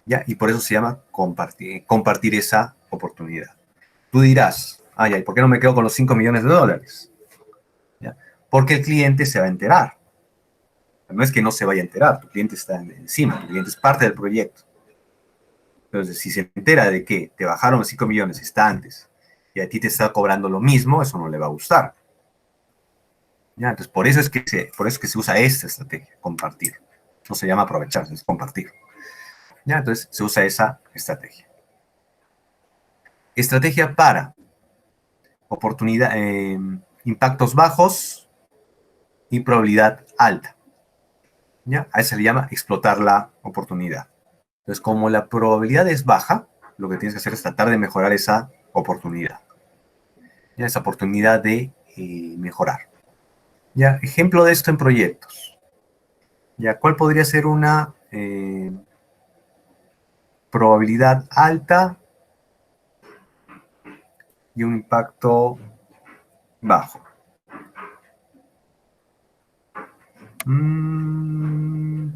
¿Ya? Y por eso se llama compartir esa oportunidad. Tú dirás, ay, ay, ¿por qué no me quedo con los 5 millones de dólares? ¿Ya? Porque el cliente se va a enterar. No es que no se vaya a enterar, tu cliente está encima, tu cliente es parte del proyecto. Entonces, si se entera de que te bajaron 5 millones, está antes, y a ti te está cobrando lo mismo, eso no le va a gustar. ¿Ya? Entonces, por eso es que se usa esta estrategia, compartir. No se llama aprovecharse, es compartir. ¿Ya? Entonces, se usa esa estrategia. Estrategia para oportunidad, impactos bajos y probabilidad alta. ¿Ya? A eso se le llama explotar la oportunidad. Entonces, como la probabilidad es baja, lo que tienes que hacer es tratar de mejorar esa oportunidad. ¿Ya? Esa oportunidad de mejorar. ¿Ya? Ejemplo de esto en proyectos. ¿Ya? ¿Cuál podría ser una probabilidad alta y un impacto bajo? Mm,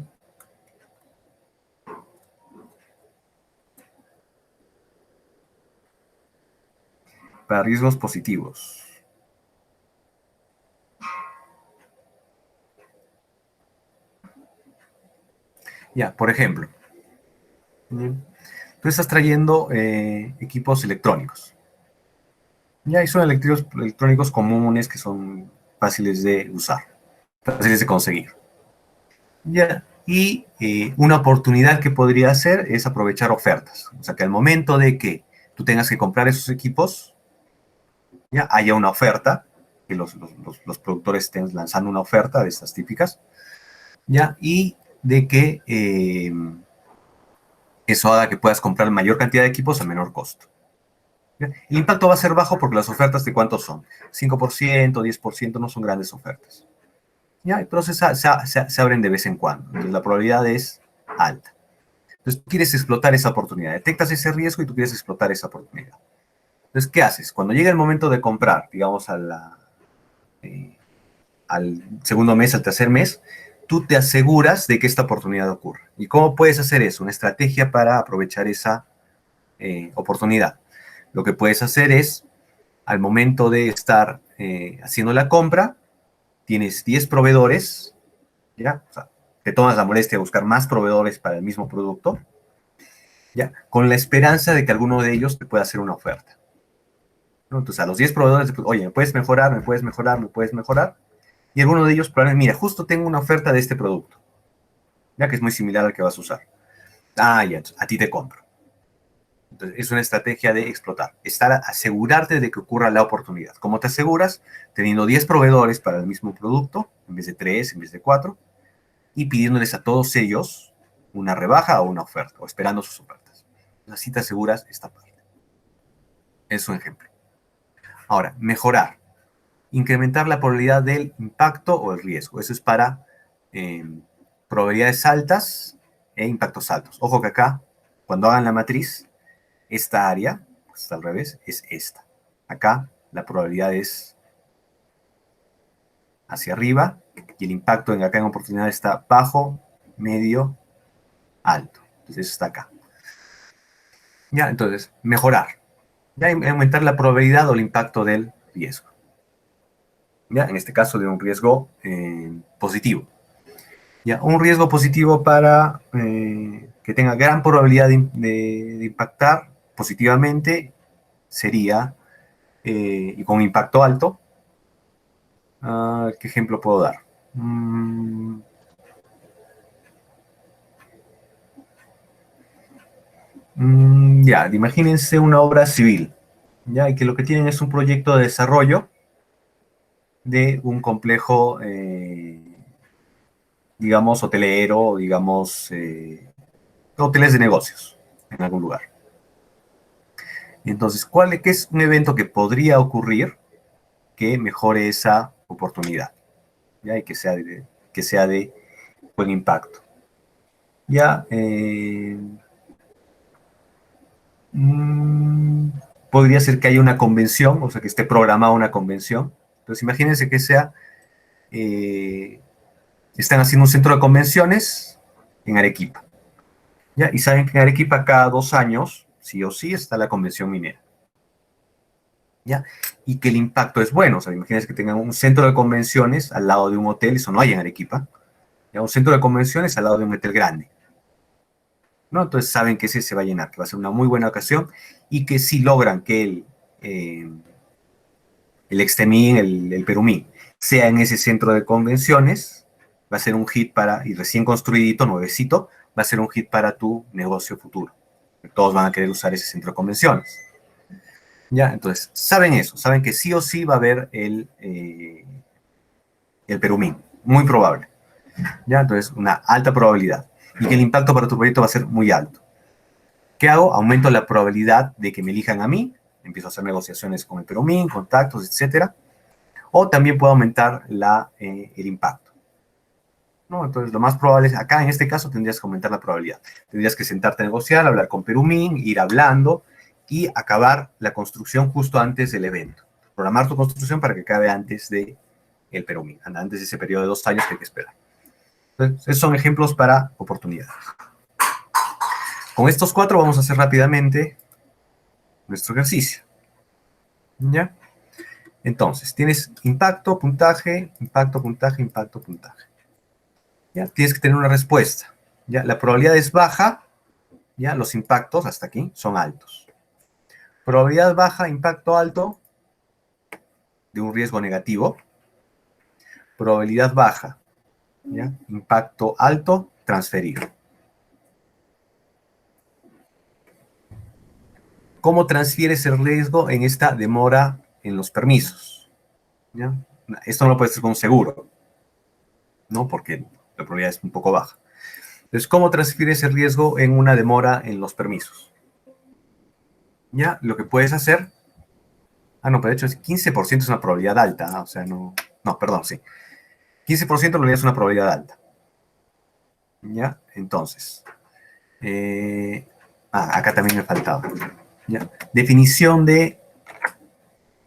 para riesgos positivos. Ya, por ejemplo, tú estás trayendo equipos electrónicos. Ya, y son electrónicos comunes que son fáciles de usar, fáciles de conseguir. Ya, y una oportunidad que podría hacer es aprovechar ofertas. O sea, que al momento de que tú tengas que comprar esos equipos, ya haya una oferta, que los productores estén lanzando una oferta de estas típicas, ya, y de que eso haga que puedas comprar mayor cantidad de equipos a menor costo. ¿Ya? El impacto va a ser bajo porque las ofertas de cuántos son, 5%, 10% no son grandes ofertas. ¿Ya? Entonces se abren de vez en cuando. Entonces la probabilidad es alta. Entonces tú quieres explotar esa oportunidad. Detectas ese riesgo y tú quieres explotar esa oportunidad. Entonces, ¿qué haces? Cuando llega el momento de comprar, digamos al segundo mes, al tercer mes, tú te aseguras de que esta oportunidad ocurra. ¿Y cómo puedes hacer eso? Una estrategia para aprovechar esa oportunidad. Lo que puedes hacer es, al momento de estar haciendo la compra, tienes 10 proveedores, ¿ya? O sea, te tomas la molestia de buscar más proveedores para el mismo producto, ¿ya? Con la esperanza de que alguno de ellos te pueda hacer una oferta, ¿no? Entonces, a los 10 proveedores, oye, ¿me puedes mejorar? ¿Me puedes mejorar? ¿Me puedes mejorar? Y alguno de ellos probablemente, mira, justo tengo una oferta de este producto, ya que es muy similar al que vas a usar. Ah, ya, a ti te compro. Entonces, es una estrategia de explotar, asegurarte de que ocurra la oportunidad. ¿Cómo te aseguras? Teniendo 10 proveedores para el mismo producto, en vez de 3, en vez de 4, y pidiéndoles a todos ellos una rebaja o una oferta, o esperando sus ofertas. Así te aseguras esta parte. Es un ejemplo. Ahora, mejorar. Incrementar la probabilidad del impacto o el riesgo. Eso es para eh, probabilidades altas e impactos altos. Ojo que acá, cuando hagan la matriz, esta área, pues al revés, es esta. Acá la probabilidad es hacia arriba y el impacto acá en oportunidad está bajo, medio, alto. Entonces eso está acá. Ya, entonces, mejorar. Ya aumentar la probabilidad o el impacto del riesgo. ¿Ya? En este caso de un riesgo positivo. ¿Ya? Un riesgo positivo para que tenga gran probabilidad de impactar positivamente sería, y con impacto alto, ¿qué ejemplo puedo dar? Ya, imagínense una obra civil, ya, y que lo que tienen es un proyecto de desarrollo de un complejo, digamos, hotelero, digamos, hoteles de negocios en algún lugar. Entonces, ¿qué es un evento que podría ocurrir que mejore esa oportunidad? ¿Ya? Y que sea de buen impacto. Ya, podría ser que haya una convención, o sea, que esté programada una convención. Entonces, imagínense que están haciendo un centro de convenciones en Arequipa. ¿Ya? Y saben que en Arequipa cada 2 años, sí o sí, está la convención minera. ¿Ya? Y que el impacto es bueno. O sea, imagínense que tengan un centro de convenciones al lado de un hotel, eso no hay en Arequipa. ¿Ya? Un centro de convenciones al lado de un hotel grande. ¿No? Entonces saben que ese se va a llenar, que va a ser una muy buena ocasión y que si logran que el Extemín, el Perumín, sea en ese centro de convenciones, va a ser un hit y recién construidito, nuevecito, va a ser un hit para tu negocio futuro. Todos van a querer usar ese centro de convenciones. Ya, entonces, saben eso, saben que sí o sí va a haber el Perumín, muy probable. Ya, entonces, una alta probabilidad. Y que el impacto para tu proyecto va a ser muy alto. ¿Qué hago? Aumento la probabilidad de que me elijan a mí, empiezo a hacer negociaciones con el Perumín, contactos, etcétera. O también puedo aumentar el impacto. ¿No? Entonces, lo más probable es, acá en este caso tendrías que aumentar la probabilidad. Tendrías que sentarte a negociar, hablar con Perumín, ir hablando y acabar la construcción justo antes del evento. Programar tu construcción para que acabe antes del Perumín, antes de ese periodo de 2 años que hay que esperar. Entonces, esos son ejemplos para oportunidades. Con estos 4 vamos a hacer rápidamente nuestro ejercicio. ¿Ya? Entonces, tienes impacto, puntaje, impacto, puntaje, impacto, puntaje. ¿Ya? Tienes que tener una respuesta. ¿Ya? La probabilidad es baja, ¿ya? Los impactos hasta aquí son altos. Probabilidad baja, impacto alto de un riesgo negativo. Probabilidad baja, ¿ya? Impacto alto, transferido. ¿Cómo transfieres el riesgo en esta demora en los permisos? ¿Ya? Esto no lo puedes hacer con un seguro, ¿no? Porque la probabilidad es un poco baja. Entonces, ¿cómo transfieres el riesgo en una demora en los permisos? Ya, lo que puedes hacer... no, pero de hecho es 15% es una probabilidad alta, o sea, no... No, perdón, sí. 15% en realidad es una probabilidad alta. ¿Ya? Entonces, acá también me faltaba. ¿Ya? Definición de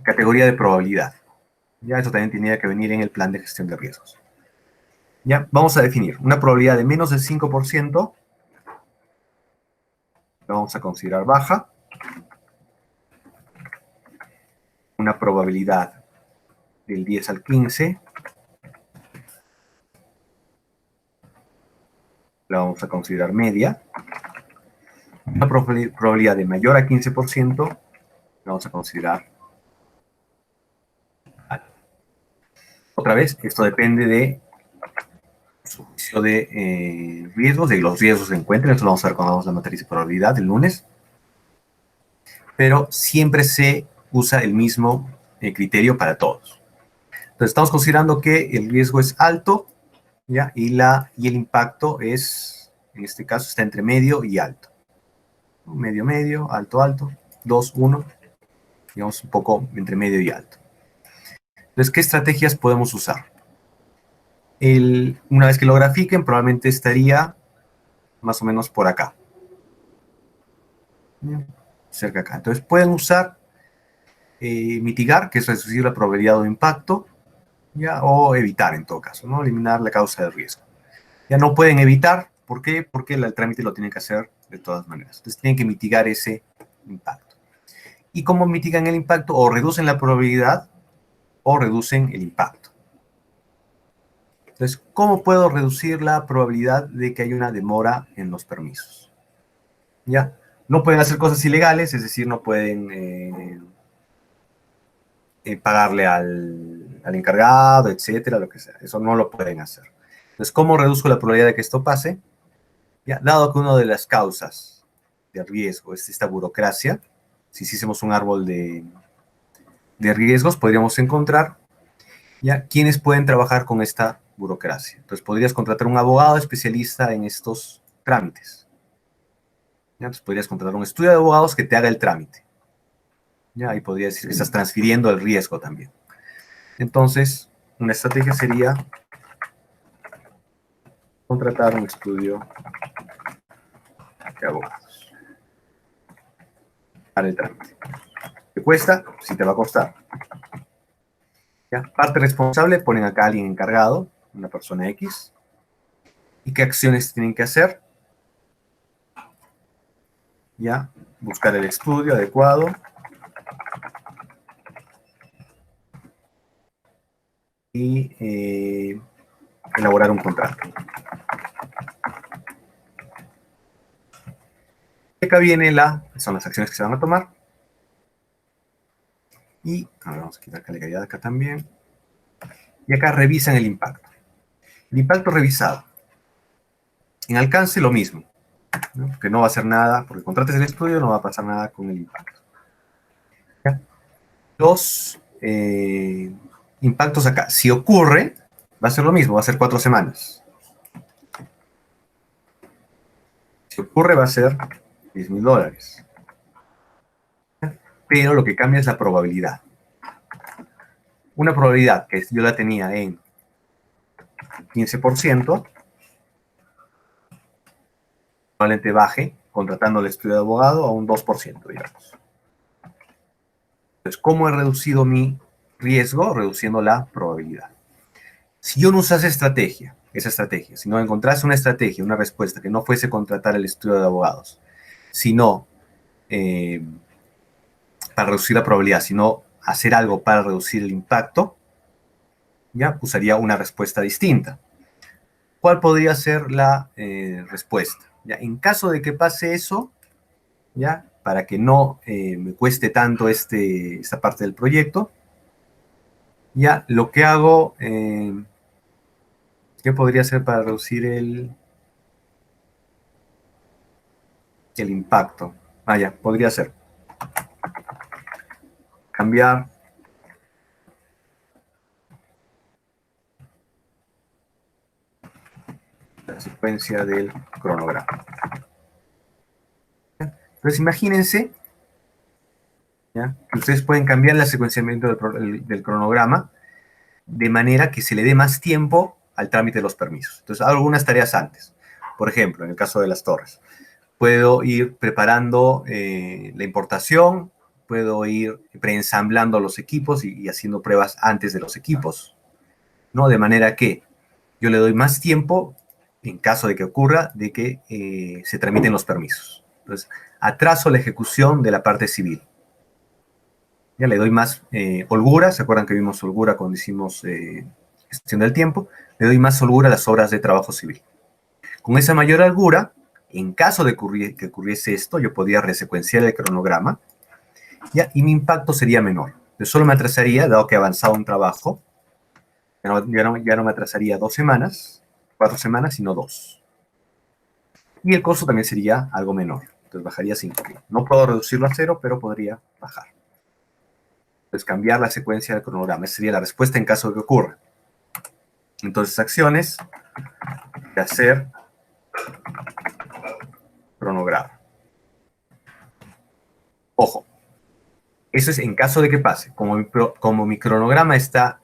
categoría de probabilidad. Ya, eso también tenía que venir en el plan de gestión de riesgos. Ya, vamos a definir una probabilidad de menos del 5%, la vamos a considerar baja. Una probabilidad del 10 al 15, la vamos a considerar media. Una probabilidad de mayor a 15%, la vamos a considerar alta. Otra vez, esto depende de su juicio de riesgos, de los riesgos que se encuentren. Esto lo vamos a ver cuando hagamos la matriz de probabilidad el lunes. Pero siempre se usa el mismo criterio para todos. Entonces, estamos considerando que el riesgo es alto, ¿ya? Y el impacto es, en este caso, está entre medio y alto. Medio, medio, alto, alto, 2, 1, digamos un poco entre medio y alto. Entonces, ¿qué estrategias podemos usar? Una vez que lo grafiquen, probablemente estaría más o menos por acá. Cerca acá. Entonces, pueden usar mitigar, que es reducir la probabilidad de impacto, ¿ya? O evitar en todo caso, ¿no? Eliminar la causa de riesgo. Ya no pueden evitar, ¿por qué? Porque el trámite lo tienen que hacer de todas maneras. Entonces, tienen que mitigar ese impacto. ¿Y cómo mitigan el impacto o reducen la probabilidad? o reducen el impacto. Entonces, ¿cómo puedo reducir la probabilidad de que haya una demora en los permisos? ¿Ya? No pueden hacer cosas ilegales, es decir, no pueden pagarle al encargado, etcétera, lo que sea. Eso no lo pueden hacer. Entonces, ¿cómo reduzco la probabilidad de que esto pase? Ya, dado que una de las causas de riesgo es esta burocracia, si hiciésemos un árbol de riesgos, podríamos encontrar ya quiénes pueden trabajar con esta burocracia. Entonces, podrías contratar un abogado especialista en estos trámites. ¿Ya? Entonces, podrías contratar un estudio de abogados que te haga el trámite. ¿Ya? Ahí podría decir que estás transfiriendo el riesgo también. Entonces, una estrategia sería contratar un estudio de abogados para el trámite. ¿Te cuesta? Sí te va a costar. ¿Ya? Parte responsable, ponen acá a alguien encargado, una persona X. ¿Y qué acciones tienen que hacer? Ya, buscar el estudio adecuado. Y elaborar un contrato. Acá viene son las acciones que se van a tomar. Y ahora vamos a quitar calidad acá también. Y acá revisan el impacto. El impacto revisado. En alcance lo mismo, ¿no? Porque no va a hacer nada, porque contrates el estudio, no va a pasar nada con el impacto. ¿Ya? Los impactos acá. Si ocurre, va a ser lo mismo, va a ser 4 semanas. Si ocurre, va a ser $10,000. Pero lo que cambia es la probabilidad. Una probabilidad que yo la tenía en 15%, probablemente baje contratando el estudio de abogado a un 2%, digamos. Entonces, ¿cómo he reducido mi riesgo? Reduciendo la probabilidad. Si yo no usase esa estrategia, si no encontrase una estrategia, una respuesta que no fuese contratar el estudio de abogados, sino para reducir la probabilidad, sino hacer algo para reducir el impacto, ya usaría una respuesta distinta. ¿Cuál podría ser la respuesta? ¿Ya? En caso de que pase eso, ¿ya? Para que no me cueste tanto esta parte del proyecto, ya lo que hago, ¿qué podría hacer para reducir el impacto? Ya, podría ser cambiar la secuencia del cronograma. Entonces imagínense, ¿ya? Que ustedes pueden cambiar el secuenciamiento del cronograma de manera que se le dé más tiempo al trámite de los permisos. Entonces hago algunas tareas antes. Por ejemplo, en el caso de las torres, puedo ir preparando la importación, puedo ir preensamblando los equipos y haciendo pruebas antes de los equipos, ¿no? De manera que yo le doy más tiempo, en caso de que ocurra, de que se tramiten los permisos. Entonces, atraso la ejecución de la parte civil. Ya le doy más holgura, ¿se acuerdan que vimos holgura cuando hicimos gestión del tiempo? Le doy más holgura a las obras de trabajo civil. Con esa mayor holgura, en caso de que ocurriese esto, yo podría resecuenciar el cronograma, ¿ya? Y mi impacto sería menor. Yo solo me atrasaría, dado que he avanzado un trabajo, ya no me atrasaría 2 semanas, 4 semanas, sino 2. Y el costo también sería algo menor. Entonces bajaría 5. No puedo reducirlo a 0, pero podría bajar. Entonces cambiar la secuencia del cronograma. Esa sería la respuesta en caso de que ocurra. Entonces acciones de hacer cronograma. Ojo, eso es en caso de que pase. Como mi cronograma está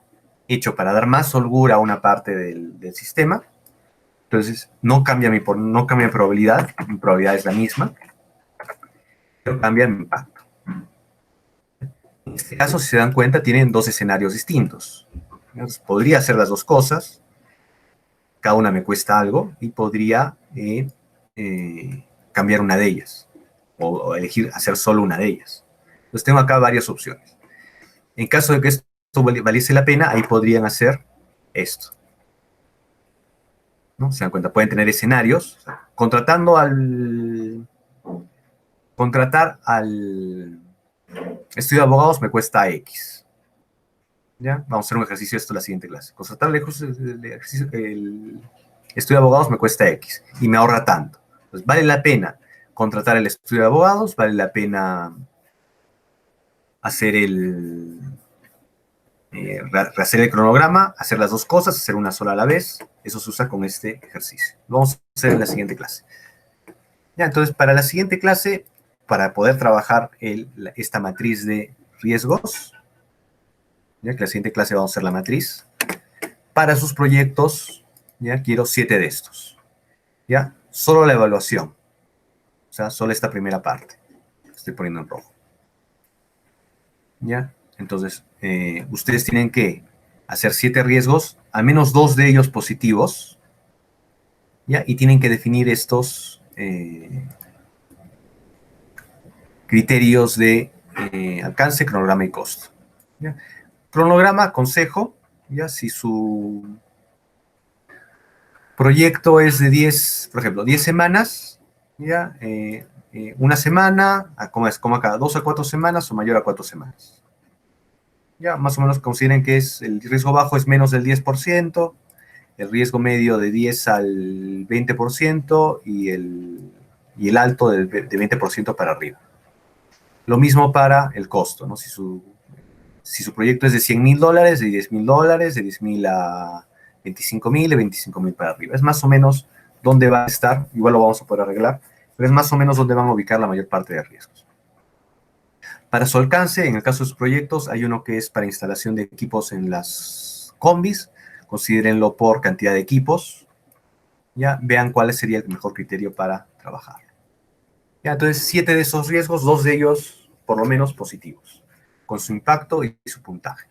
hecho para dar más holgura a una parte del sistema, entonces no cambia mi probabilidad, mi probabilidad es la misma, pero cambia mi impacto. En este caso, si se dan cuenta, tienen 2 escenarios distintos. Entonces, podría hacer las 2 cosas, cada una me cuesta algo, y podría cambiar una de ellas, o elegir hacer solo una de ellas. Entonces tengo acá varias opciones. En caso de que esto valiese la pena, ahí podrían hacer esto, ¿no? Se dan cuenta, pueden tener escenarios, o sea, contratar al estudio de abogados me cuesta X. ¿Ya? Vamos a hacer un ejercicio de esto en la siguiente clase. Contratar el estudio de abogados me cuesta X y me ahorra tanto. Entonces, vale la pena contratar el estudio de abogados, vale la pena hacer rehacer el cronograma, hacer las dos cosas, hacer una sola a la vez. Eso se usa con este ejercicio. Lo vamos a hacer en la siguiente clase. Ya, entonces, para la siguiente clase, para poder trabajar esta matriz de riesgos, ya que la siguiente clase vamos a hacer la matriz, para sus proyectos, ya quiero 7 de estos. Ya, solo la evaluación. O sea, solo esta primera parte. Estoy poniendo en rojo. ¿Ya? Entonces, ustedes tienen que hacer 7 riesgos, al menos 2 de ellos positivos, ¿ya? Y tienen que definir estos criterios de alcance, cronograma y costo. ¿Ya? Cronograma, consejo, ¿ya? Si su proyecto es de 10, por ejemplo, 10 semanas, ¿ya? Una semana, como acá, 2 a 4 semanas o mayor a 4 semanas. Ya, más o menos consideren que el riesgo bajo es menos del 10%, el riesgo medio de 10 al 20% y el alto de 20% para arriba. Lo mismo para el costo, ¿no? Si su proyecto es de $100,000, de $10,000, de 10,000 a 25,000, de 25,000 para arriba. Es más o menos dónde va a estar, igual lo vamos a poder arreglar, pero es más o menos dónde van a ubicar la mayor parte de riesgos. Para su alcance, en el caso de sus proyectos, hay uno que es para instalación de equipos en las combis. Considérenlo por cantidad de equipos. Ya vean cuál sería el mejor criterio para trabajar. Ya, entonces, 7 de esos riesgos, 2 de ellos por lo menos positivos, con su impacto y su puntaje.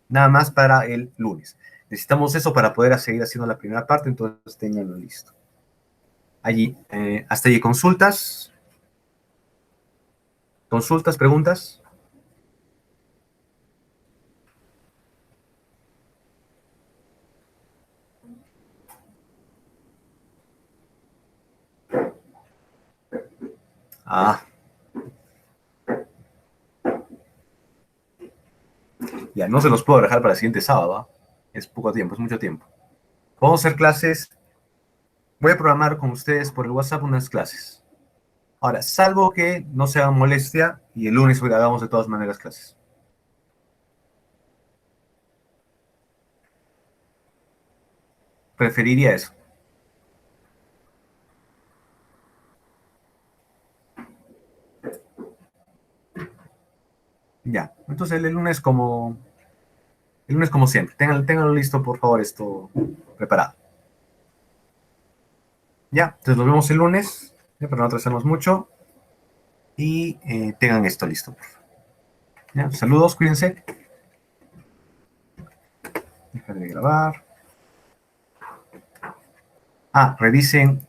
Nada más para el lunes. Necesitamos eso para poder seguir haciendo la primera parte, entonces tenganlo listo. Allí, hasta allí consultas. Consultas, preguntas. Ah, ya, no se los puedo dejar para el siguiente sábado, ¿eh? Es poco tiempo, es mucho tiempo. Vamos a hacer clases. Voy a programar con ustedes por el WhatsApp unas clases. Ahora, salvo que no sea molestia y el lunes hagamos de todas maneras clases. Preferiría eso. Ya, entonces el lunes como siempre. Ténganlo listo, por favor, esto preparado. Ya, entonces nos vemos el lunes, ya, para no atrasarnos mucho. Y tengan esto listo, por favor. Ya, saludos, cuídense. Dejar de grabar. Revisen